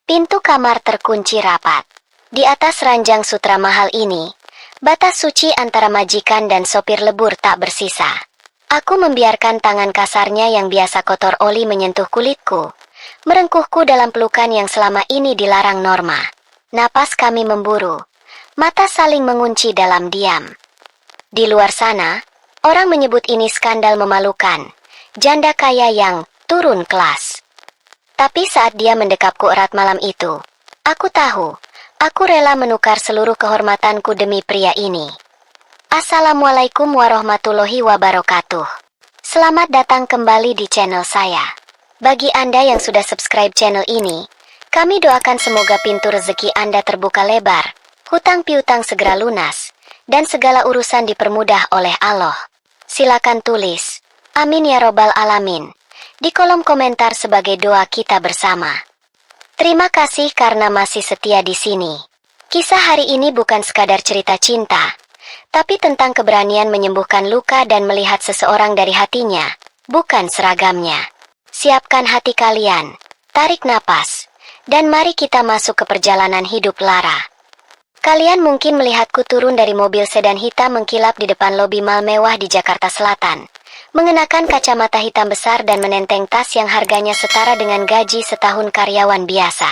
Pintu kamar terkunci rapat. Di atas ranjang sutra mahal ini, batas suci antara majikan dan sopir lebur tak bersisa. Aku membiarkan tangan kasarnya yang biasa kotor oli menyentuh kulitku, merengkuhku dalam pelukan yang selama ini dilarang norma. Napas kami memburu, mata saling mengunci dalam diam. Di luar sana, orang menyebut ini skandal memalukan, janda kaya yang turun kelas. Tapi saat dia mendekapku erat malam itu, aku tahu, aku rela menukar seluruh kehormatanku demi pria ini. Assalamualaikum warahmatullahi wabarakatuh. Selamat datang kembali di channel saya. Bagi Anda yang sudah subscribe channel ini, kami doakan semoga pintu rezeki Anda terbuka lebar, hutang piutang segera lunas, dan segala urusan dipermudah oleh Allah. Silakan tulis, amin ya robbal alamin, di kolom komentar sebagai doa kita bersama. Terima kasih karena masih setia di sini. Kisah hari ini bukan sekadar cerita cinta, tapi tentang keberanian menyembuhkan luka dan melihat seseorang dari hatinya, bukan seragamnya. Siapkan hati kalian, tarik napas, dan mari kita masuk ke perjalanan hidup Lara. Kalian mungkin melihatku turun dari mobil sedan hitam mengkilap di depan lobi mal mewah di Jakarta Selatan, mengenakan kacamata hitam besar dan menenteng tas yang harganya setara dengan gaji setahun karyawan biasa.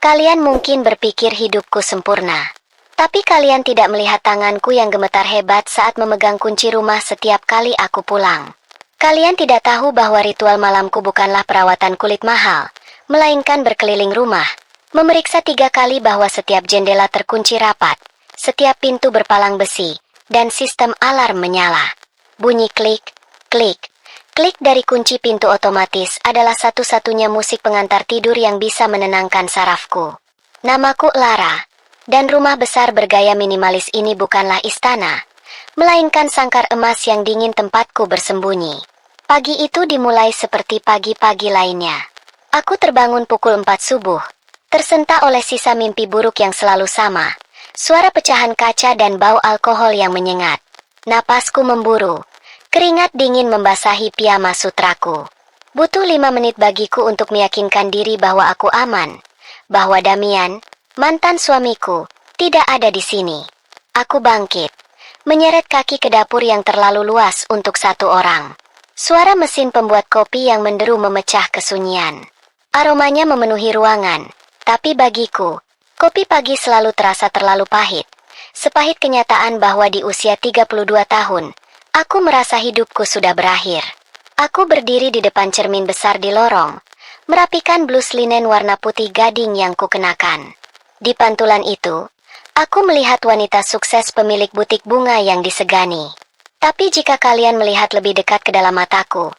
Kalian mungkin berpikir hidupku sempurna, tapi kalian tidak melihat tanganku yang gemetar hebat saat memegang kunci rumah setiap kali aku pulang. Kalian tidak tahu bahwa ritual malamku bukanlah perawatan kulit mahal, melainkan berkeliling rumah, memeriksa 3 kali bahwa setiap jendela terkunci rapat, setiap pintu berpalang besi, dan sistem alarm menyala. Bunyi klik, klik, klik dari kunci pintu otomatis adalah satu-satunya musik pengantar tidur yang bisa menenangkan sarafku. Namaku Lara, dan rumah besar bergaya minimalis ini bukanlah istana, melainkan sangkar emas yang dingin tempatku bersembunyi. Pagi itu dimulai seperti pagi-pagi lainnya. Aku terbangun pukul 4 subuh, tersentak oleh sisa mimpi buruk yang selalu sama, suara pecahan kaca dan bau alkohol yang menyengat. Napasku memburu. Keringat dingin membasahi piyama sutraku. Butuh 5 menit bagiku untuk meyakinkan diri bahwa aku aman, bahwa Damian, mantan suamiku, tidak ada di sini. Aku bangkit, menyeret kaki ke dapur yang terlalu luas untuk satu orang. Suara mesin pembuat kopi yang menderu memecah kesunyian. Aromanya memenuhi ruangan, tapi bagiku, kopi pagi selalu terasa terlalu pahit. Sepahit kenyataan bahwa di usia 32 tahun, aku merasa hidupku sudah berakhir. Aku berdiri di depan cermin besar di lorong, merapikan blus linen warna putih gading yang kukenakan. Di pantulan itu, aku melihat wanita sukses pemilik butik bunga yang disegani. Tapi jika kalian melihat lebih dekat ke dalam mataku,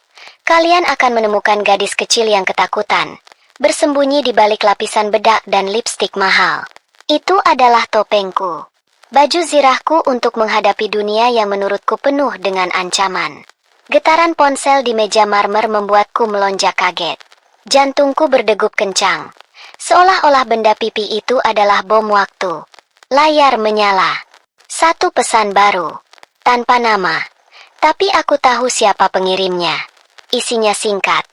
kalian akan menemukan gadis kecil yang ketakutan, bersembunyi di balik lapisan bedak dan lipstik mahal. Itu adalah topengku. Baju zirahku untuk menghadapi dunia yang menurutku penuh dengan ancaman. Getaran ponsel di meja marmer membuatku melonjak kaget. Jantungku berdegup kencang, seolah-olah benda pipi itu adalah bom waktu. Layar menyala. Satu pesan baru, tanpa nama. Tapi aku tahu siapa pengirimnya. Isinya singkat.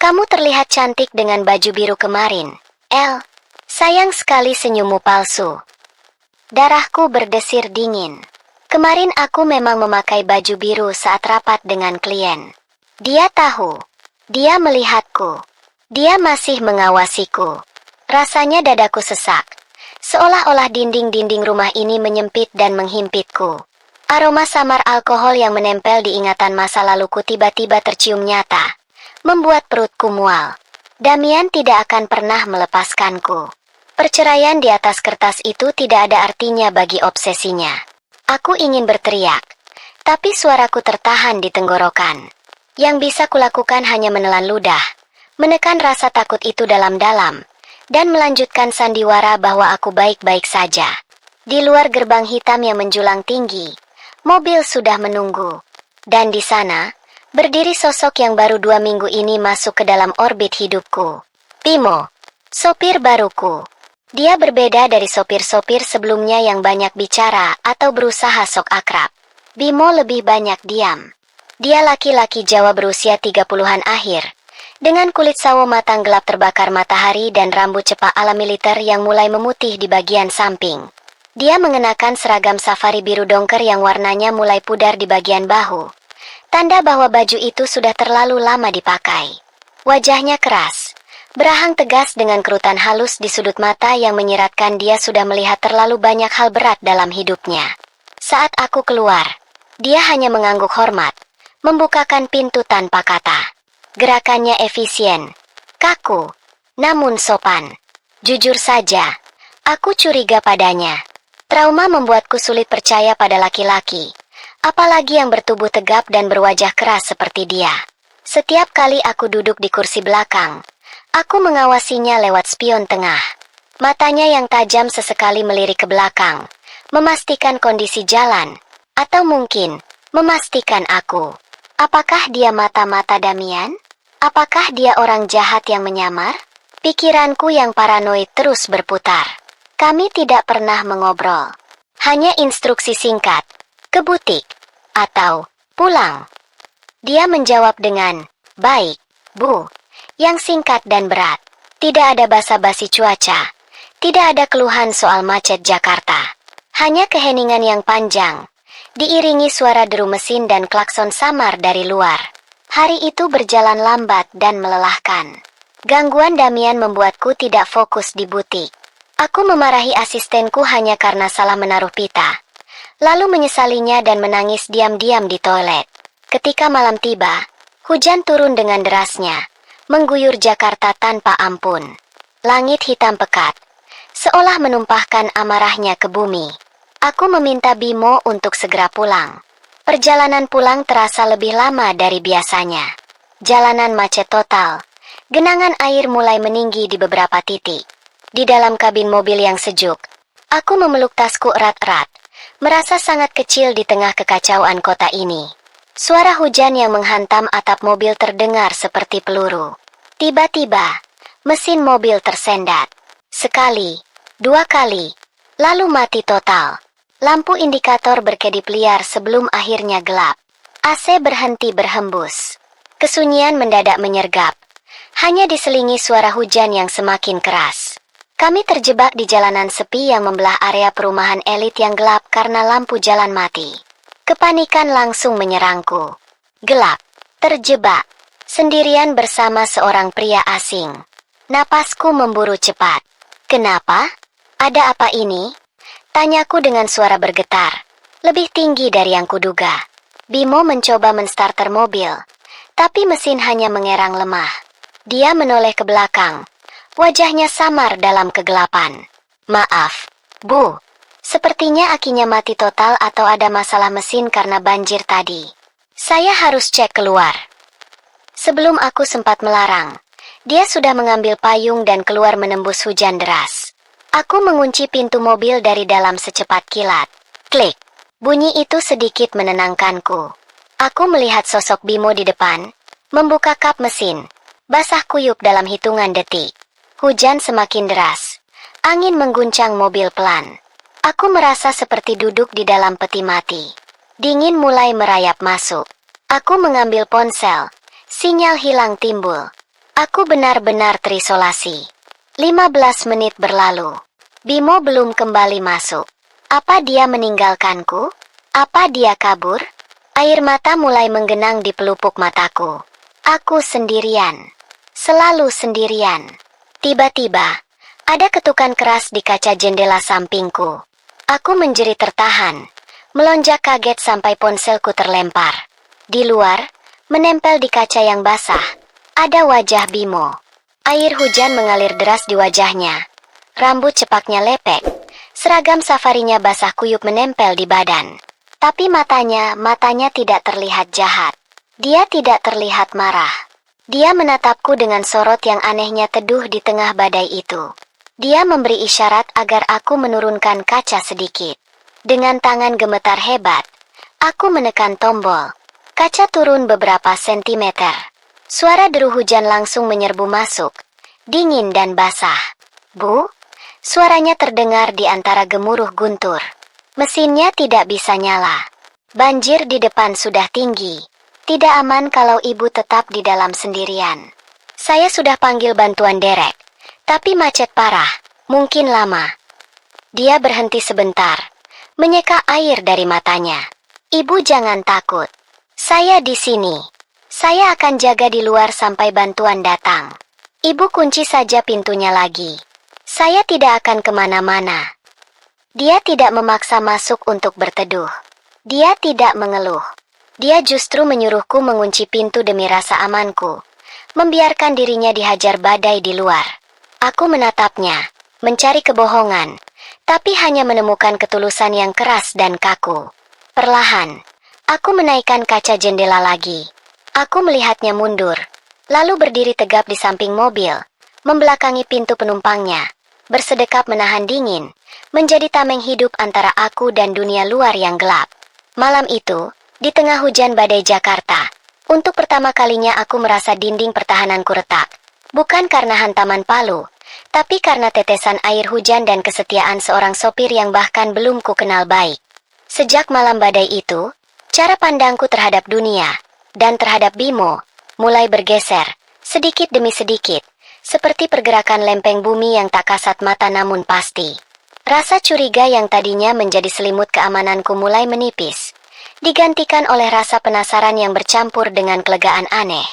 Kamu terlihat cantik dengan baju biru kemarin, El. Sayang sekali senyummu palsu. Darahku berdesir dingin. Kemarin aku memang memakai baju biru saat rapat dengan klien. Dia tahu. Dia melihatku. Dia masih mengawasiku. Rasanya dadaku sesak. Seolah-olah dinding-dinding rumah ini menyempit dan menghimpitku. Aroma samar alkohol yang menempel di ingatan masa laluku tiba-tiba tercium nyata, membuat perutku mual. Damian tidak akan pernah melepaskanku. Perceraian di atas kertas itu tidak ada artinya bagi obsesinya. Aku ingin berteriak, tapi suaraku tertahan di tenggorokan. Yang bisa kulakukan hanya menelan ludah, menekan rasa takut itu dalam-dalam, dan melanjutkan sandiwara bahwa aku baik-baik saja. Di luar gerbang hitam yang menjulang tinggi, mobil sudah menunggu. Dan di sana, berdiri sosok yang baru 2 minggu ini masuk ke dalam orbit hidupku. Bimo, sopir baruku. Dia berbeda dari sopir-sopir sebelumnya yang banyak bicara atau berusaha sok akrab. Bimo lebih banyak diam. Dia laki-laki Jawa berusia 30-an akhir, Dengan kulit sawo matang gelap terbakar matahari dan rambut cepak ala militer yang mulai memutih di bagian samping. Dia mengenakan seragam safari biru dongker yang warnanya mulai pudar di bagian bahu. Tanda bahwa baju itu sudah terlalu lama dipakai. Wajahnya keras, berahang tegas dengan kerutan halus di sudut mata yang menyiratkan dia sudah melihat terlalu banyak hal berat dalam hidupnya. Saat aku keluar, dia hanya mengangguk hormat, membukakan pintu tanpa kata. Gerakannya efisien, kaku, namun sopan. Jujur saja, aku curiga padanya. Trauma membuatku sulit percaya pada laki-laki, apalagi yang bertubuh tegap dan berwajah keras seperti dia. Setiap kali aku duduk di kursi belakang, aku mengawasinya lewat spion tengah. Matanya yang tajam sesekali melirik ke belakang, memastikan kondisi jalan, atau mungkin memastikan aku. Apakah dia mata-mata Damian? Apakah dia orang jahat yang menyamar? Pikiranku yang paranoid terus berputar. Kami tidak pernah mengobrol. Hanya instruksi singkat, ke butik, atau pulang. Dia menjawab dengan, baik, Bu, yang singkat dan berat. Tidak ada basa-basi cuaca. Tidak ada keluhan soal macet Jakarta. Hanya keheningan yang panjang, diiringi suara deru mesin dan klakson samar dari luar. Hari itu berjalan lambat dan melelahkan. Gangguan Damian membuatku tidak fokus di butik. Aku memarahi asistenku hanya karena salah menaruh pita. Lalu menyesalinya dan menangis diam-diam di toilet. Ketika malam tiba, hujan turun dengan derasnya, mengguyur Jakarta tanpa ampun. Langit hitam pekat, seolah menumpahkan amarahnya ke bumi. Aku meminta Bimo untuk segera pulang. Perjalanan pulang terasa lebih lama dari biasanya. Jalanan macet total. Genangan air mulai meninggi di beberapa titik. Di dalam kabin mobil yang sejuk, aku memeluk tasku erat-erat, merasa sangat kecil di tengah kekacauan kota ini. Suara hujan yang menghantam atap mobil terdengar seperti peluru. Tiba-tiba, mesin mobil tersendat. Sekali, dua kali, lalu mati total. Lampu indikator berkedip liar sebelum akhirnya gelap. AC berhenti berhembus. Kesunyian mendadak menyergap. Hanya diselingi suara hujan yang semakin keras. Kami terjebak di jalanan sepi yang membelah area perumahan elit yang gelap karena lampu jalan mati. Kepanikan langsung menyerangku. Gelap, terjebak, sendirian bersama seorang pria asing. Napasku memburu cepat. Kenapa? Ada apa ini? Tanyaku dengan suara bergetar, lebih tinggi dari yang kuduga. Bimo mencoba menstarter mobil, tapi mesin hanya mengerang lemah. Dia menoleh ke belakang, wajahnya samar dalam kegelapan. Maaf, Bu, sepertinya akinya mati total atau ada masalah mesin karena banjir tadi. Saya harus cek keluar. Sebelum aku sempat melarang, dia sudah mengambil payung dan keluar menembus hujan deras. Aku mengunci pintu mobil dari dalam secepat kilat. Klik. Bunyi itu sedikit menenangkanku. Aku melihat sosok Bimo di depan, membuka kap mesin, basah kuyup dalam hitungan detik. Hujan semakin deras. Angin mengguncang mobil pelan. Aku merasa seperti duduk di dalam peti mati. Dingin mulai merayap masuk. Aku mengambil ponsel. Sinyal hilang timbul. Aku benar-benar terisolasi. 15 menit berlalu. Bimo belum kembali masuk. Apa dia meninggalkanku? Apa dia kabur? Air mata mulai menggenang di pelupuk mataku. Aku sendirian. Selalu sendirian. Tiba-tiba, ada ketukan keras di kaca jendela sampingku. Aku menjerit tertahan. Melonjak kaget sampai ponselku terlempar. Di luar, menempel di kaca yang basah, ada wajah Bimo. Air hujan mengalir deras di wajahnya. Rambut cepaknya lepek. Seragam safarinya basah kuyup menempel di badan. Tapi matanya tidak terlihat jahat. Dia tidak terlihat marah. Dia menatapku dengan sorot yang anehnya teduh di tengah badai itu. Dia memberi isyarat agar aku menurunkan kaca sedikit. Dengan tangan gemetar hebat, aku menekan tombol. Kaca turun beberapa sentimeter. Suara deru hujan langsung menyerbu masuk, dingin dan basah. Bu? Suaranya terdengar di antara gemuruh guntur. Mesinnya tidak bisa nyala. Banjir di depan sudah tinggi. Tidak aman kalau ibu tetap di dalam sendirian. Saya sudah panggil bantuan derek, tapi macet parah, mungkin lama. Dia berhenti sebentar, menyeka air dari matanya. Ibu jangan takut. Saya di sini. Saya akan jaga di luar sampai bantuan datang. Ibu kunci saja pintunya lagi. Saya tidak akan kemana-mana. Dia tidak memaksa masuk untuk berteduh. Dia tidak mengeluh. Dia justru menyuruhku mengunci pintu demi rasa amanku, membiarkan dirinya dihajar badai di luar. Aku menatapnya, mencari kebohongan, tapi hanya menemukan ketulusan yang keras dan kaku. Perlahan, aku menaikkan kaca jendela lagi. Aku melihatnya mundur, lalu berdiri tegap di samping mobil, membelakangi pintu penumpangnya, bersedekap menahan dingin, menjadi tameng hidup antara aku dan dunia luar yang gelap. Malam itu, di tengah hujan badai Jakarta, untuk pertama kalinya aku merasa dinding pertahananku retak. Bukan karena hantaman palu, tapi karena tetesan air hujan dan kesetiaan seorang sopir yang bahkan belum ku kenal baik. Sejak malam badai itu, cara pandangku terhadap dunia, dan terhadap Bimo, mulai bergeser, sedikit demi sedikit, seperti pergerakan lempeng bumi yang tak kasat mata namun pasti. Rasa curiga yang tadinya menjadi selimut keamananku mulai menipis, digantikan oleh rasa penasaran yang bercampur dengan kelegaan aneh.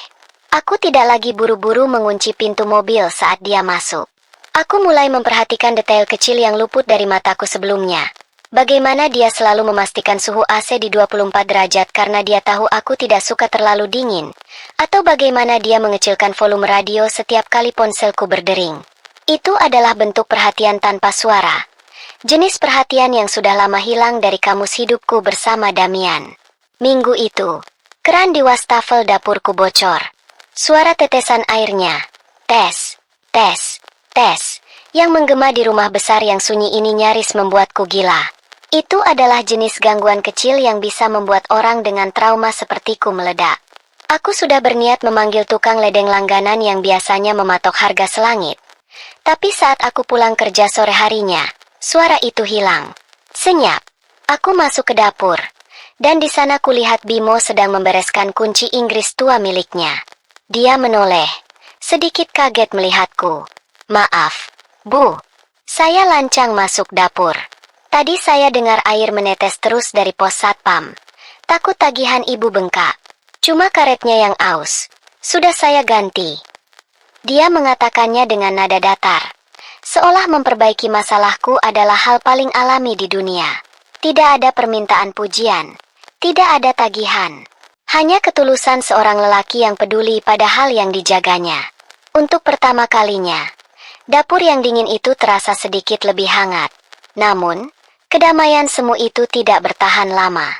Aku tidak lagi buru-buru mengunci pintu mobil saat dia masuk. Aku mulai memperhatikan detail kecil yang luput dari mataku sebelumnya. Bagaimana dia selalu memastikan suhu AC di 24 derajat karena dia tahu aku tidak suka terlalu dingin, atau bagaimana dia mengecilkan volume radio setiap kali ponselku berdering. Itu adalah bentuk perhatian tanpa suara. Jenis perhatian yang sudah lama hilang dari kamus hidupku bersama Damian. Minggu itu, keran di wastafel dapurku bocor. Suara tetesan airnya, tes, tes, tes, yang menggema di rumah besar yang sunyi ini nyaris membuatku gila. Itu adalah jenis gangguan kecil yang bisa membuat orang dengan trauma sepertiku meledak. Aku sudah berniat memanggil tukang ledeng langganan yang biasanya mematok harga selangit. Tapi saat aku pulang kerja sore harinya, suara itu hilang. Senyap, aku masuk ke dapur, dan di sana kulihat Bimo sedang membereskan kunci Inggris tua miliknya. Dia menoleh, sedikit kaget melihatku. Maaf, Bu. Saya lancang masuk dapur. Tadi saya dengar air menetes terus dari pos satpam. Takut tagihan ibu bengkak. Cuma karetnya yang aus. Sudah saya ganti. Dia mengatakannya dengan nada datar, seolah memperbaiki masalahku adalah hal paling alami di dunia. Tidak ada permintaan pujian. Tidak ada tagihan. Hanya ketulusan seorang lelaki yang peduli pada hal yang dijaganya. Untuk pertama kalinya, dapur yang dingin itu terasa sedikit lebih hangat. Namun, kedamaian semu itu tidak bertahan lama.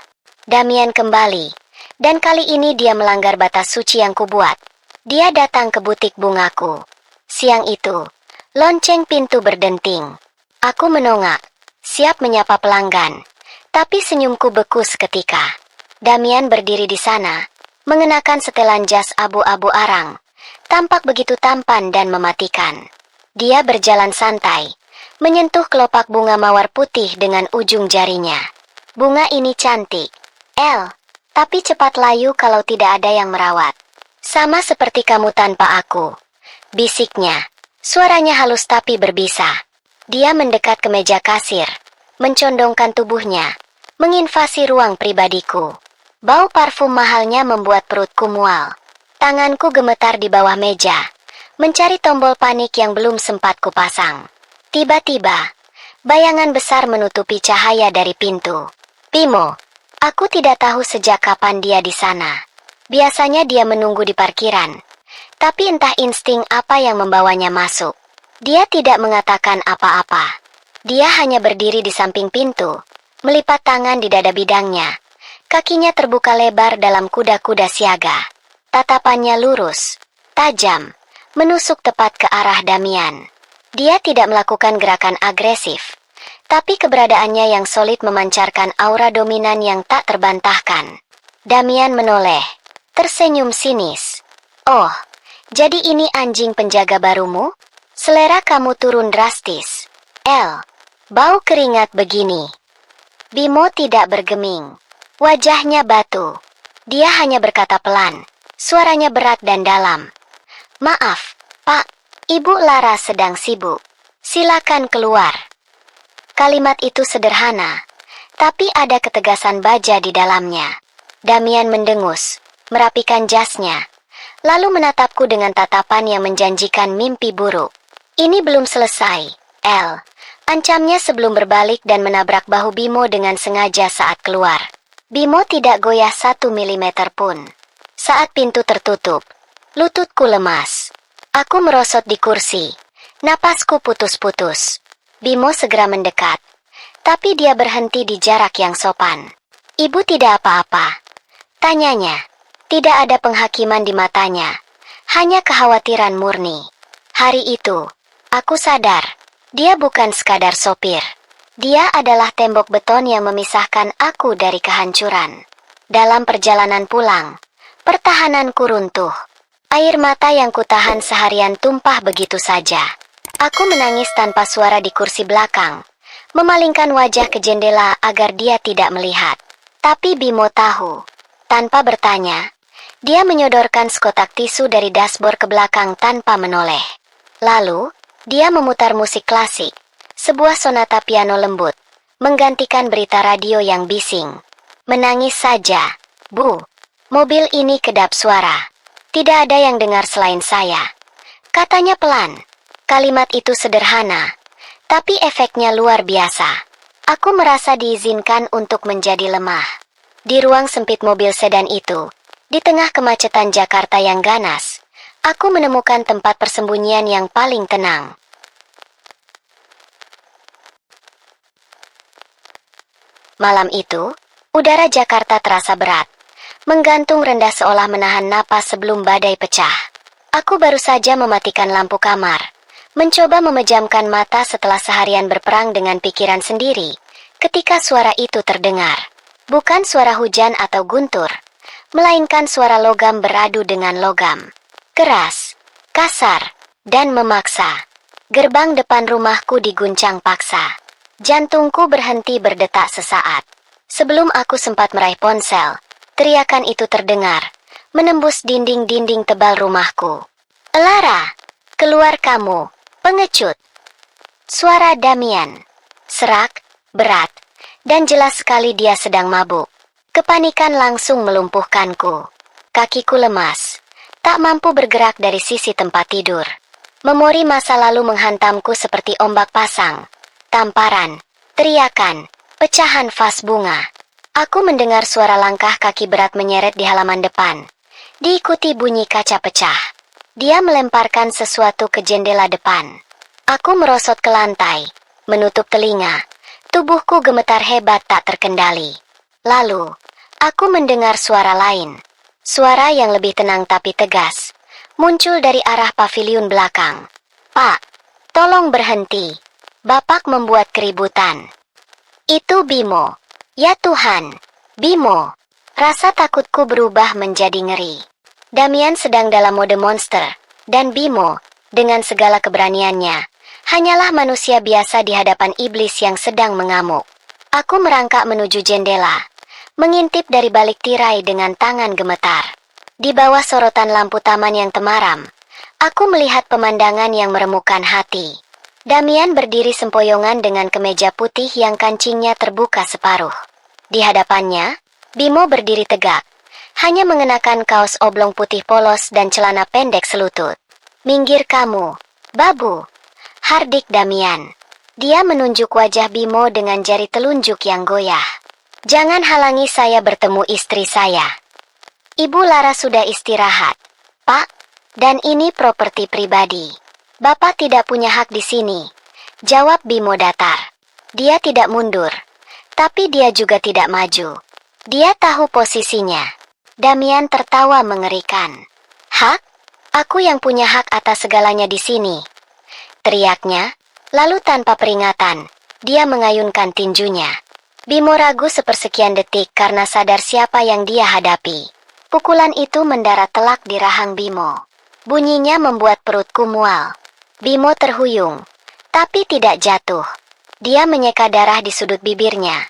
Damian kembali, dan kali ini dia melanggar batas suci yang kubuat. Dia datang ke butik bungaku. Siang itu, lonceng pintu berdenting. Aku menongak, siap menyapa pelanggan. Tapi senyumku beku seketika. Damian berdiri di sana, mengenakan setelan jas abu-abu arang. Tampak begitu tampan dan mematikan. Dia berjalan santai, menyentuh kelopak bunga mawar putih dengan ujung jarinya. Bunga ini cantik, tapi cepat layu kalau tidak ada yang merawat. Sama seperti kamu tanpa aku, bisiknya. Suaranya halus tapi berbisa. Dia mendekat ke meja kasir, mencondongkan tubuhnya, menginvasi ruang pribadiku. Bau parfum mahalnya membuat perutku mual. Tanganku gemetar di bawah meja, mencari tombol panik yang belum sempat kupasang. Tiba-tiba, bayangan besar menutupi cahaya dari pintu. Bimo, aku tidak tahu sejak kapan dia di sana. Biasanya dia menunggu di parkiran. Tapi entah insting apa yang membawanya masuk. Dia tidak mengatakan apa-apa. Dia hanya berdiri di samping pintu, melipat tangan di dada bidangnya. Kakinya terbuka lebar dalam kuda-kuda siaga. Tatapannya lurus, tajam, menusuk tepat ke arah Damian. Dia tidak melakukan gerakan agresif, tapi keberadaannya yang solid memancarkan aura dominan yang tak terbantahkan. Damian menoleh, tersenyum sinis. Oh, jadi ini anjing penjaga barumu? Selera kamu turun drastis. Bau keringat begini. Bimo tidak bergeming. Wajahnya batu. Dia hanya berkata pelan. Suaranya berat dan dalam. Maaf, Pak. Ibu Lara sedang sibuk. Silakan keluar. Kalimat itu sederhana, tapi ada ketegasan baja di dalamnya. Damian mendengus, merapikan jasnya, lalu menatapku dengan tatapan yang menjanjikan mimpi buruk. Ini belum selesai, El. Ancamnya sebelum berbalik dan menabrak bahu Bimo dengan sengaja saat keluar. Bimo tidak goyah 1 mm pun. Saat pintu tertutup, lututku lemas. Aku merosot di kursi. Napasku putus-putus. Bimo segera mendekat, tapi dia berhenti di jarak yang sopan. Ibu tidak apa-apa, tanyanya. Tidak ada penghakiman di matanya, hanya kekhawatiran murni. Hari itu, aku sadar, dia bukan sekadar sopir. Dia adalah tembok beton yang memisahkan aku dari kehancuran. Dalam perjalanan pulang, pertahananku runtuh. Air mata yang kutahan seharian tumpah begitu saja. Aku menangis tanpa suara di kursi belakang, memalingkan wajah ke jendela agar dia tidak melihat. Tapi Bimo tahu. Tanpa bertanya, dia menyodorkan sekotak tisu dari dashboard ke belakang tanpa menoleh. Lalu, dia memutar musik klasik, sebuah sonata piano lembut, menggantikan berita radio yang bising. Menangis saja, Bu. Mobil ini kedap suara. Tidak ada yang dengar selain saya. Katanya pelan. Kalimat itu sederhana, tapi efeknya luar biasa. Aku merasa diizinkan untuk menjadi lemah. Di ruang sempit mobil sedan itu, di tengah kemacetan Jakarta yang ganas, aku menemukan tempat persembunyian yang paling tenang. Malam itu, udara Jakarta terasa berat, menggantung rendah seolah menahan napas sebelum badai pecah. Aku baru saja mematikan lampu kamar, mencoba memejamkan mata setelah seharian berperang dengan pikiran sendiri, ketika suara itu terdengar. Bukan suara hujan atau guntur, melainkan suara logam beradu dengan logam. Keras, kasar, dan memaksa. Gerbang depan rumahku diguncang paksa. Jantungku berhenti berdetak sesaat. Sebelum aku sempat meraih ponsel, teriakan itu terdengar, menembus dinding-dinding tebal rumahku. Lara, keluar kamu, pengecut. Suara Damian. Serak, berat, dan jelas sekali dia sedang mabuk. Kepanikan langsung melumpuhkanku. Kakiku lemas, tak mampu bergerak dari sisi tempat tidur. Memori masa lalu menghantamku seperti ombak pasang. Tamparan, teriakan, pecahan vas bunga. Aku mendengar suara langkah kaki berat menyeret di halaman depan, diikuti bunyi kaca pecah. Dia melemparkan sesuatu ke jendela depan. Aku merosot ke lantai, menutup telinga. Tubuhku gemetar hebat tak terkendali. Lalu, aku mendengar suara lain. Suara yang lebih tenang tapi tegas, muncul dari arah paviliun belakang. Pak, tolong berhenti. Bapak membuat keributan. Itu Bimo. Ya Tuhan, Bimo. Rasa takutku berubah menjadi ngeri. Damian sedang dalam mode monster, dan Bimo, dengan segala keberaniannya, hanyalah manusia biasa di hadapan iblis yang sedang mengamuk. Aku merangkak menuju jendela, mengintip dari balik tirai dengan tangan gemetar. Di bawah sorotan lampu taman yang temaram, aku melihat pemandangan yang meremukkan hati. Damian berdiri sempoyongan dengan kemeja putih yang kancingnya terbuka separuh. Di hadapannya, Bimo berdiri tegak, hanya mengenakan kaos oblong putih polos dan celana pendek selutut. Minggir kamu, babu. Hardik Damian. Dia menunjuk wajah Bimo dengan jari telunjuk yang goyah. Jangan halangi saya bertemu istri saya. Ibu Lara sudah istirahat, Pak, dan ini properti pribadi. Bapak tidak punya hak di sini, jawab Bimo datar. Dia tidak mundur, tapi dia juga tidak maju. Dia tahu posisinya. Damian tertawa mengerikan. Hak? Aku yang punya hak atas segalanya di sini. Teriaknya, lalu tanpa peringatan, dia mengayunkan tinjunya. Bimo ragu sepersekian detik karena sadar siapa yang dia hadapi. Pukulan itu mendarat telak di rahang Bimo. Bunyinya membuat perutku mual. Bimo terhuyung, tapi tidak jatuh. Dia menyeka darah di sudut bibirnya,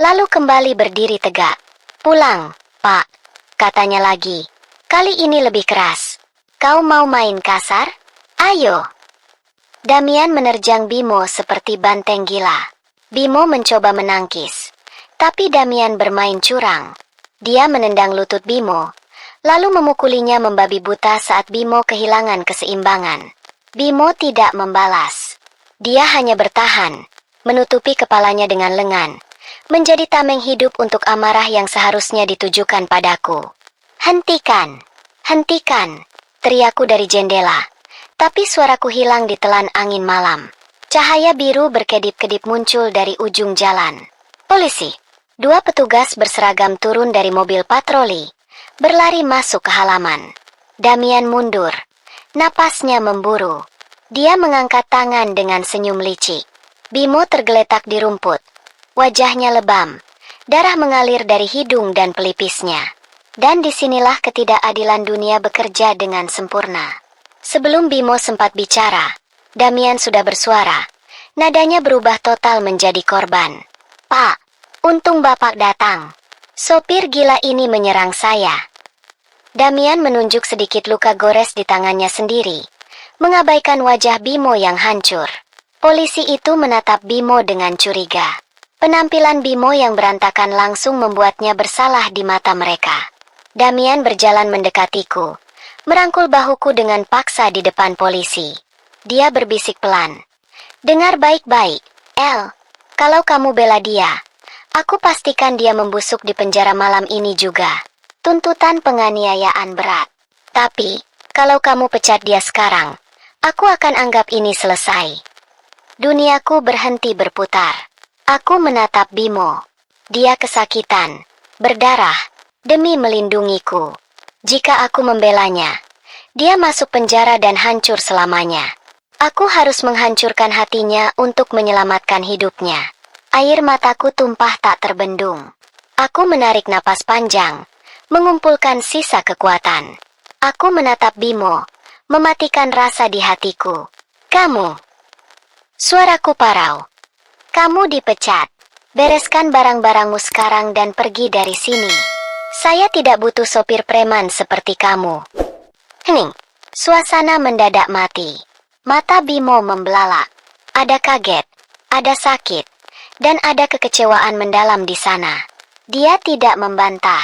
lalu kembali berdiri tegak. Pulang, Pak, katanya lagi. Kali ini lebih keras. Kau mau main kasar? Ayo. Damian menerjang Bimo seperti banteng gila. Bimo mencoba menangkis, tapi Damian bermain curang. Dia menendang lutut Bimo, lalu memukulinya membabi buta saat Bimo kehilangan keseimbangan. Bimo tidak membalas. Dia hanya bertahan, menutupi kepalanya dengan lengan, menjadi tameng hidup untuk amarah yang seharusnya ditujukan padaku. Hentikan! Hentikan! Teriakku dari jendela, tapi suaraku hilang ditelan angin malam. Cahaya biru berkedip-kedip muncul dari ujung jalan. Polisi! Dua petugas berseragam turun dari mobil patroli, berlari masuk ke halaman. Damian mundur. Napasnya memburu. Dia mengangkat tangan dengan senyum licik. Bimo tergeletak di rumput. Wajahnya lebam. Darah mengalir dari hidung dan pelipisnya. Dan disinilah ketidakadilan dunia bekerja dengan sempurna. Sebelum Bimo sempat bicara, Damian sudah bersuara. Nadanya berubah total menjadi korban. Pak, untung Bapak datang. Sopir gila ini menyerang saya. Damian menunjuk sedikit luka gores di tangannya sendiri, mengabaikan wajah Bimo yang hancur. Polisi itu menatap Bimo dengan curiga. Penampilan Bimo yang berantakan langsung membuatnya bersalah di mata mereka. Damian berjalan mendekatiku, merangkul bahuku dengan paksa di depan polisi. Dia berbisik pelan. Dengar baik-baik, El. Kalau kamu bela dia, aku pastikan dia membusuk di penjara malam ini juga. Tuntutan penganiayaan berat. Tapi, kalau kamu pecat dia sekarang, aku akan anggap ini selesai. Duniaku berhenti berputar. Aku menatap Bimo. Dia kesakitan, berdarah, demi melindungiku. Jika aku membelanya, dia masuk penjara dan hancur selamanya. Aku harus menghancurkan hatinya untuk menyelamatkan hidupnya. Air mataku tumpah tak terbendung. Aku menarik napas panjang, mengumpulkan sisa kekuatan. Aku menatap Bimo, mematikan rasa di hatiku. Kamu. Suaraku parau. Kamu dipecat. Bereskan barang-barangmu sekarang dan pergi dari sini. Saya tidak butuh sopir preman seperti kamu. Hening. Suasana mendadak mati. Mata Bimo membelalak. Ada kaget, ada sakit, dan ada kekecewaan mendalam di sana. Dia tidak membantah.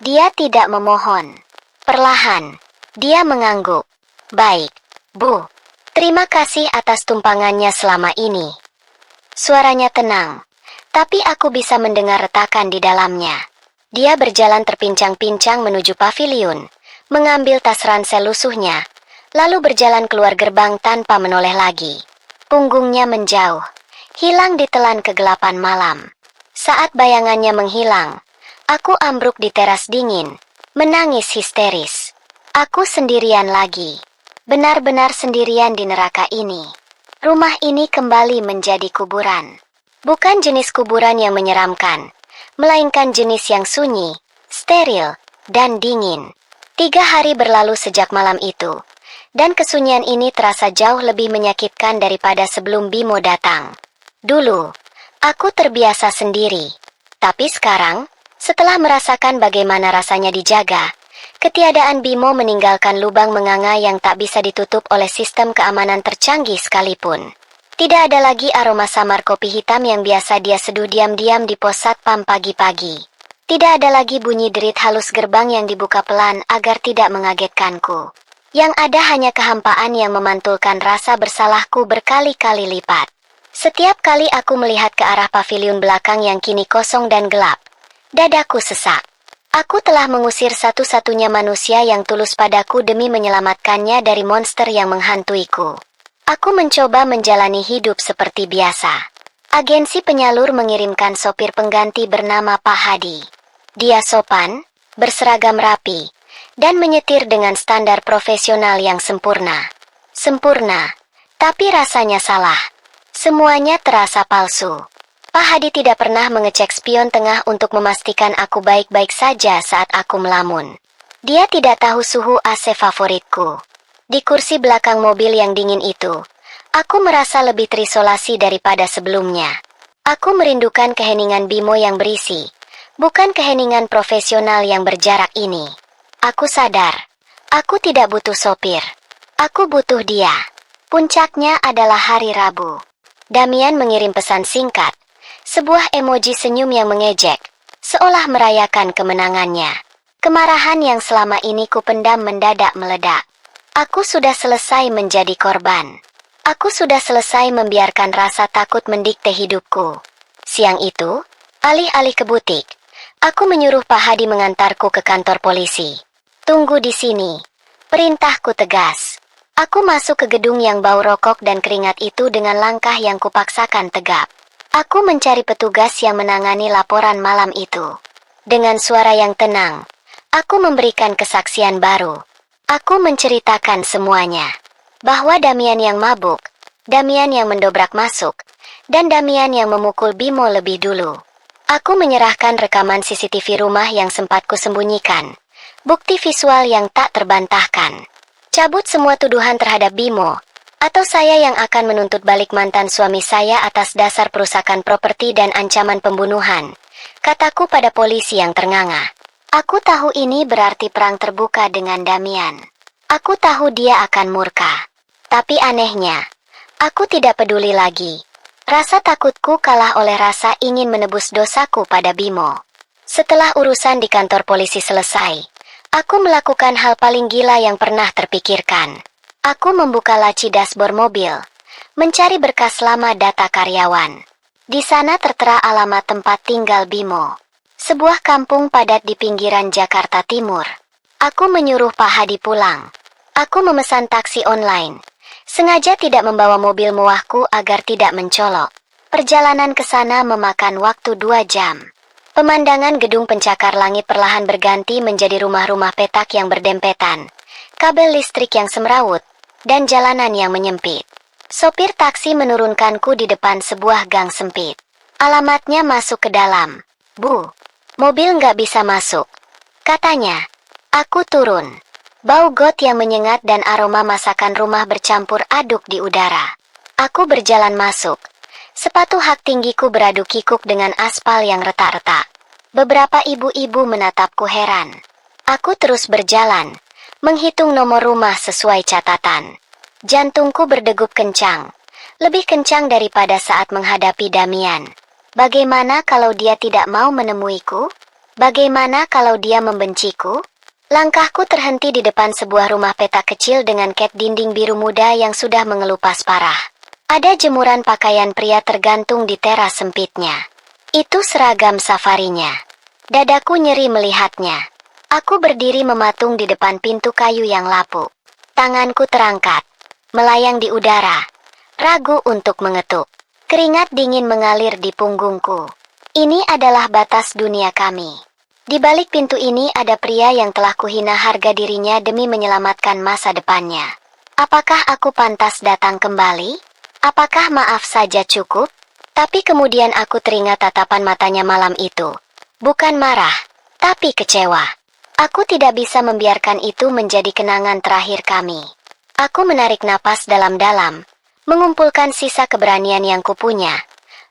Dia tidak memohon. Perlahan, dia mengangguk. Baik, Bu. Terima kasih atas tumpangannya selama ini. Suaranya tenang, tapi aku bisa mendengar retakan di dalamnya. Dia berjalan terpincang-pincang menuju paviliun, mengambil tas ransel lusuhnya, lalu berjalan keluar gerbang tanpa menoleh lagi. Punggungnya menjauh, hilang ditelan kegelapan malam. Saat bayangannya menghilang, aku ambruk di teras dingin, menangis histeris. Aku sendirian lagi, benar-benar sendirian di neraka ini. Rumah ini kembali menjadi kuburan. Bukan jenis kuburan yang menyeramkan, melainkan jenis yang sunyi, steril, dan dingin. 3 hari berlalu sejak malam itu, dan kesunyian ini terasa jauh lebih menyakitkan daripada sebelum Bimo datang. Dulu, aku terbiasa sendiri. Tapi sekarang, setelah merasakan bagaimana rasanya dijaga, ketiadaan Bimo meninggalkan lubang menganga yang tak bisa ditutup oleh sistem keamanan tercanggih sekalipun. Tidak ada lagi aroma samar kopi hitam yang biasa dia seduh diam-diam di pos satpam pagi-pagi. Tidak ada lagi bunyi derit halus gerbang yang dibuka pelan agar tidak mengagetkanku. Yang ada hanya kehampaan yang memantulkan rasa bersalahku berkali-kali lipat. Setiap kali aku melihat ke arah paviliun belakang yang kini kosong dan gelap, dadaku sesak. Aku telah mengusir satu-satunya manusia yang tulus padaku demi menyelamatkannya dari monster yang menghantuiku. Aku mencoba menjalani hidup seperti biasa. Agensi penyalur mengirimkan sopir pengganti bernama Pak Hadi. Dia sopan, berseragam rapi, dan menyetir dengan standar profesional yang sempurna. Sempurna, tapi rasanya salah. Semuanya terasa palsu. Pak Hadi tidak pernah mengecek spion tengah untuk memastikan aku baik-baik saja saat aku melamun. Dia tidak tahu suhu AC favoritku. Di kursi belakang mobil yang dingin itu, aku merasa lebih terisolasi daripada sebelumnya. Aku merindukan keheningan Bimo yang berisi, bukan keheningan profesional yang berjarak ini. Aku sadar, Aku tidak butuh sopir. Aku butuh dia. Puncaknya adalah hari Rabu. Damian mengirim pesan singkat, sebuah emoji senyum yang mengejek, seolah merayakan kemenangannya. Kemarahan yang selama ini kupendam mendadak meledak. Aku sudah selesai menjadi korban. Aku sudah selesai membiarkan rasa takut mendikte hidupku. Siang itu, alih-alih ke butik, aku menyuruh Pak Hadi mengantarku ke kantor polisi. Tunggu di sini. Perintahku tegas. Aku masuk ke gedung yang bau rokok dan keringat itu dengan langkah yang kupaksakan tegap. Aku mencari petugas yang menangani laporan malam itu. Dengan suara yang tenang, aku memberikan kesaksian baru. Aku menceritakan semuanya. Bahwa Damian yang mabuk, Damian yang mendobrak masuk, dan Damian yang memukul Bimo lebih dulu. Aku menyerahkan rekaman CCTV rumah yang sempat kusembunyikan. Bukti visual yang tak terbantahkan. Cabut semua tuduhan terhadap Bimo, atau saya yang akan menuntut balik mantan suami saya atas dasar perusakan properti dan ancaman pembunuhan, kataku pada polisi yang ternganga. Aku tahu ini berarti perang terbuka dengan Damian. Aku tahu dia akan murka. Tapi anehnya, aku tidak peduli lagi. Rasa takutku kalah oleh rasa ingin menebus dosaku pada Bimo. Setelah urusan di kantor polisi selesai, aku melakukan hal paling gila yang pernah terpikirkan. Aku membuka laci dashboard mobil, mencari berkas lama data karyawan. Di sana tertera alamat tempat tinggal Bimo. Sebuah kampung padat di pinggiran Jakarta Timur. Aku menyuruh Pak Hadi pulang. Aku memesan taksi online. Sengaja tidak membawa mobil mewahku agar tidak mencolok. Perjalanan ke sana memakan waktu 2 jam. Pemandangan gedung pencakar langit perlahan berganti menjadi rumah-rumah petak yang berdempetan, kabel listrik yang semrawut, dan jalanan yang menyempit. Sopir taksi menurunkanku di depan sebuah gang sempit. Alamatnya masuk ke dalam. Bu, mobil nggak bisa masuk, katanya. Aku turun. Bau got yang menyengat dan aroma masakan rumah bercampur aduk di udara. Aku berjalan masuk. Sepatu hak tinggiku beradu kikuk dengan aspal yang retak-retak. Beberapa ibu-ibu menatapku heran. Aku terus berjalan, menghitung nomor rumah sesuai catatan. Jantungku berdegup kencang, lebih kencang daripada saat menghadapi Damian. Bagaimana kalau dia tidak mau menemuiku? Bagaimana kalau dia membenciku? Langkahku terhenti di depan sebuah rumah petak kecil dengan cat dinding biru muda yang sudah mengelupas parah. Ada jemuran pakaian pria tergantung di teras sempitnya. Itu seragam safarinya. Dadaku nyeri melihatnya. Aku berdiri mematung di depan pintu kayu yang lapuk. Tanganku terangkat, melayang di udara, ragu untuk mengetuk. Keringat dingin mengalir di punggungku. Ini adalah batas dunia kami. Di balik pintu ini ada pria yang telah kuhina harga dirinya demi menyelamatkan masa depannya. Apakah aku pantas datang kembali? Apakah maaf saja cukup? Tapi kemudian aku teringat tatapan matanya malam itu. Bukan marah, tapi kecewa. Aku tidak bisa membiarkan itu menjadi kenangan terakhir kami. Aku menarik napas dalam-dalam, mengumpulkan sisa keberanian yang kupunya,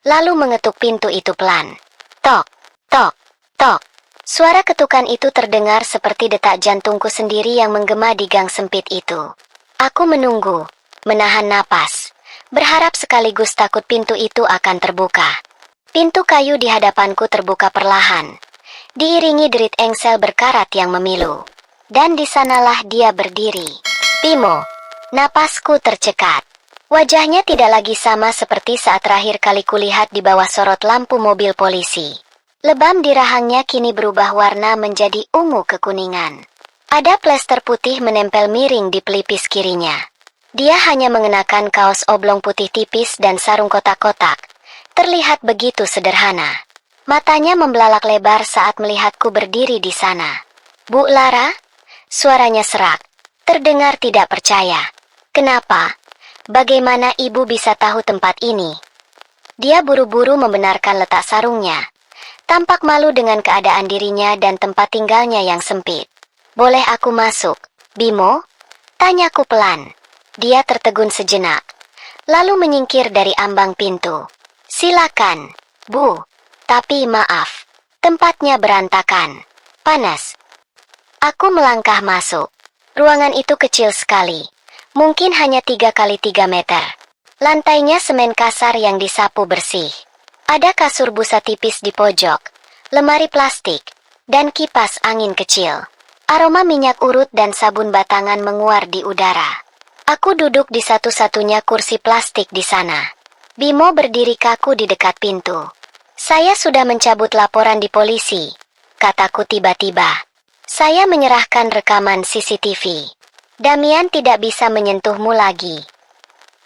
lalu mengetuk pintu itu pelan. Tok, tok, tok. Suara ketukan itu terdengar seperti detak jantungku sendiri yang menggema di gang sempit itu. Aku menunggu, menahan napas, berharap sekaligus takut pintu itu akan terbuka. Pintu kayu di hadapanku terbuka perlahan, diiringi derit engsel berkarat yang memilu. Dan di sanalah dia berdiri. Bimo. Napasku tercekat. Wajahnya tidak lagi sama seperti saat terakhir kali kulihat di bawah sorot lampu mobil polisi. Lebam di rahangnya kini berubah warna menjadi ungu kekuningan. Ada plester putih menempel miring di pelipis kirinya. Dia hanya mengenakan kaos oblong putih tipis dan sarung kotak-kotak. Terlihat begitu sederhana. Matanya membelalak lebar saat melihatku berdiri di sana. Bu Lara? Suaranya serak. Terdengar tidak percaya. Kenapa? Bagaimana ibu bisa tahu tempat ini? Dia buru-buru membenarkan letak sarungnya. Tampak malu dengan keadaan dirinya dan tempat tinggalnya yang sempit. Boleh aku masuk, Bimo? Tanyaku pelan. Dia tertegun sejenak, lalu menyingkir dari ambang pintu. Silakan, Bu. Tapi maaf, tempatnya berantakan. Panas. Aku melangkah masuk. Ruangan itu kecil sekali, mungkin hanya 3 kali 3 meter. Lantainya semen kasar yang disapu bersih. Ada kasur busa tipis di pojok, lemari plastik, dan kipas angin kecil. Aroma minyak urut dan sabun batangan menguar di udara. Aku duduk di satu-satunya kursi plastik di sana. Bimo berdiri kaku di dekat pintu. "Saya sudah mencabut laporan di polisi," kataku tiba-tiba. "Saya menyerahkan rekaman CCTV. Damian tidak bisa menyentuhmu lagi."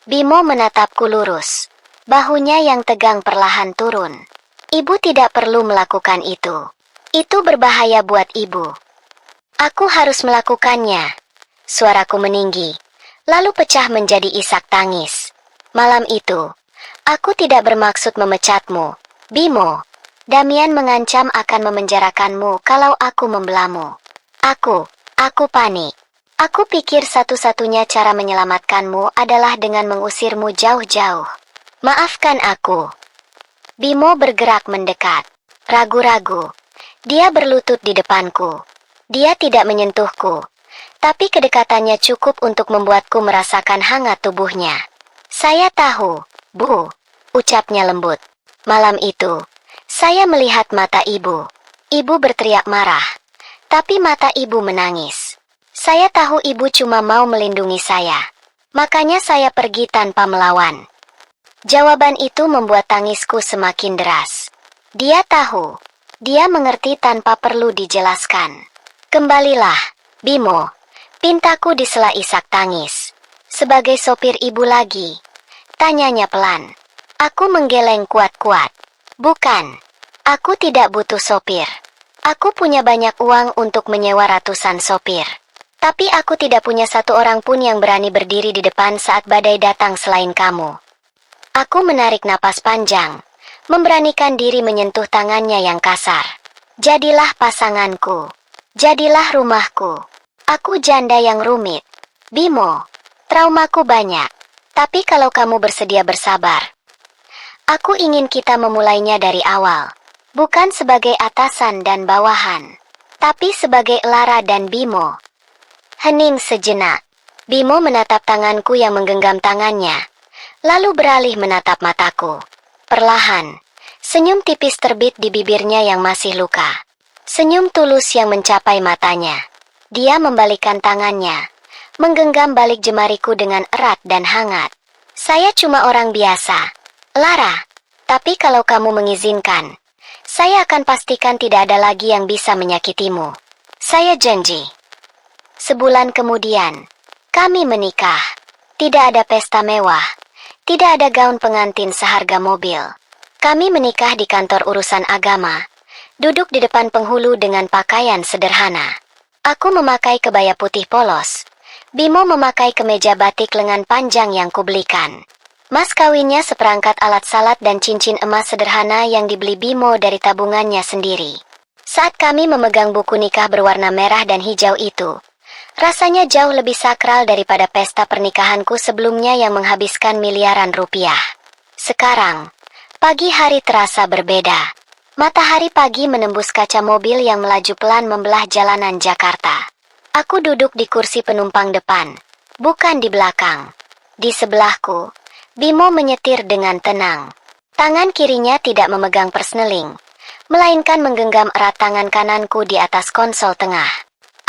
Bimo menatapku lurus. Bahunya yang tegang perlahan turun. "Ibu tidak perlu melakukan itu. Itu berbahaya buat ibu." "Aku harus melakukannya." Suaraku meninggi, lalu pecah menjadi isak tangis. "Malam itu, aku tidak bermaksud memecatmu, Bimo. Damian mengancam akan memenjarakanmu kalau aku membelamu. Aku panik. Aku pikir satu-satunya cara menyelamatkanmu adalah dengan mengusirmu jauh-jauh. Maafkan aku." Bimo bergerak mendekat. Ragu-ragu. Dia berlutut di depanku. Dia tidak menyentuhku, tapi kedekatannya cukup untuk membuatku merasakan hangat tubuhnya. "Saya tahu, Bu," ucapnya lembut. "Malam itu, saya melihat mata ibu. Ibu berteriak marah, tapi mata ibu menangis. Saya tahu ibu cuma mau melindungi saya. Makanya saya pergi tanpa melawan." Jawaban itu membuat tangisku semakin deras. Dia tahu. Dia mengerti tanpa perlu dijelaskan. "Kembalilah, Bimo," pintaku di sela isak tangis. "Sebagai sopir ibu lagi?" tanyanya pelan. Aku menggeleng kuat-kuat. "Bukan. Aku tidak butuh sopir. Aku punya banyak uang untuk menyewa ratusan sopir. Tapi aku tidak punya satu orang pun yang berani berdiri di depan saat badai datang selain kamu." Aku menarik napas panjang, memberanikan diri menyentuh tangannya yang kasar. "Jadilah pasanganku. Jadilah rumahku. Aku janda yang rumit, Bimo. Traumaku banyak. Tapi kalau kamu bersedia bersabar, aku ingin kita memulainya dari awal. Bukan sebagai atasan dan bawahan, tapi sebagai Lara dan Bimo." Hening sejenak. Bimo menatap tanganku yang menggenggam tangannya, lalu beralih menatap mataku. Perlahan, senyum tipis terbit di bibirnya yang masih luka. Senyum tulus yang mencapai matanya. Dia membalikkan tangannya, menggenggam balik jemariku dengan erat dan hangat. "Saya cuma orang biasa, Lara. Tapi kalau kamu mengizinkan, saya akan pastikan tidak ada lagi yang bisa menyakitimu. Saya janji." Sebulan kemudian, kami menikah. Tidak ada pesta mewah. Tidak ada gaun pengantin seharga mobil. Kami menikah di kantor urusan agama. Duduk di depan penghulu dengan pakaian sederhana. Aku memakai kebaya putih polos. Bimo memakai kemeja batik lengan panjang yang kubelikan. Mas kawinnya seperangkat alat salat dan cincin emas sederhana yang dibeli Bimo dari tabungannya sendiri. Saat kami memegang buku nikah berwarna merah dan hijau itu, rasanya jauh lebih sakral daripada pesta pernikahanku sebelumnya yang menghabiskan miliaran rupiah. Sekarang, pagi hari terasa berbeda. Matahari pagi menembus kaca mobil yang melaju pelan membelah jalanan Jakarta. Aku duduk di kursi penumpang depan, bukan di belakang. Di sebelahku, Bimo menyetir dengan tenang. Tangan kirinya tidak memegang persneling, melainkan menggenggam erat tangan kananku di atas konsol tengah.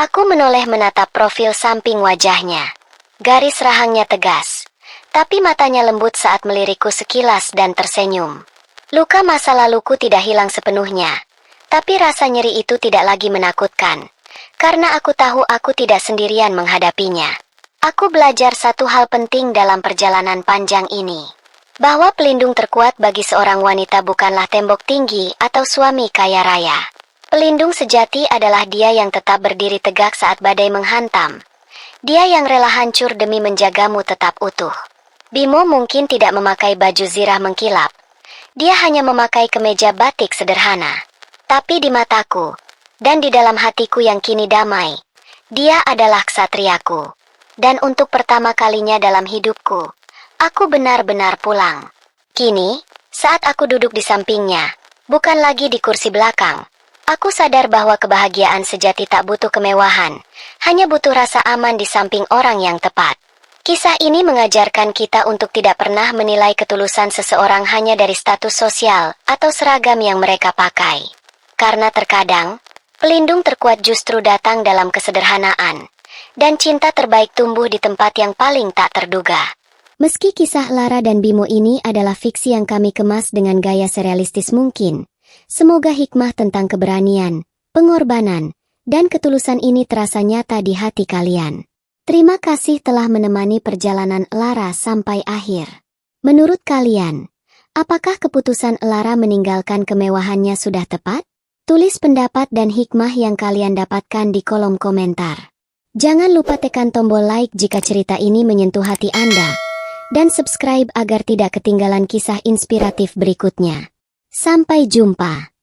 Aku menoleh menatap profil samping wajahnya. Garis rahangnya tegas, tapi matanya lembut saat melirikku sekilas dan tersenyum. Luka masa laluku tidak hilang sepenuhnya, tapi rasa nyeri itu tidak lagi menakutkan, karena aku tahu aku tidak sendirian menghadapinya. Aku belajar satu hal penting dalam perjalanan panjang ini, bahwa pelindung terkuat bagi seorang wanita bukanlah tembok tinggi atau suami kaya raya. Pelindung sejati adalah dia yang tetap berdiri tegak saat badai menghantam. Dia yang rela hancur demi menjagamu tetap utuh. Bimo mungkin tidak memakai baju zirah mengkilap. Dia hanya memakai kemeja batik sederhana. Tapi di mataku, dan di dalam hatiku yang kini damai, dia adalah ksatriaku. Dan untuk pertama kalinya dalam hidupku, aku benar-benar pulang. Kini, saat aku duduk di sampingnya, bukan lagi di kursi belakang, Aku sadar bahwa kebahagiaan sejati tak butuh kemewahan, hanya butuh rasa aman di samping orang yang tepat. Kisah ini mengajarkan kita untuk tidak pernah menilai ketulusan seseorang hanya dari status sosial atau seragam yang mereka pakai. Karena terkadang, pelindung terkuat justru datang dalam kesederhanaan, dan cinta terbaik tumbuh di tempat yang paling tak terduga. Meski kisah Lara dan Bimo ini adalah fiksi yang kami kemas dengan gaya serealistis mungkin, semoga hikmah tentang keberanian, pengorbanan, dan ketulusan ini terasa nyata di hati kalian. Terima kasih telah menemani perjalanan Lara sampai akhir. Menurut kalian, apakah keputusan Lara meninggalkan kemewahannya sudah tepat? Tulis pendapat dan hikmah yang kalian dapatkan di kolom komentar. Jangan lupa tekan tombol like jika cerita ini menyentuh hati Anda, dan subscribe agar tidak ketinggalan kisah inspiratif berikutnya. Sampai jumpa.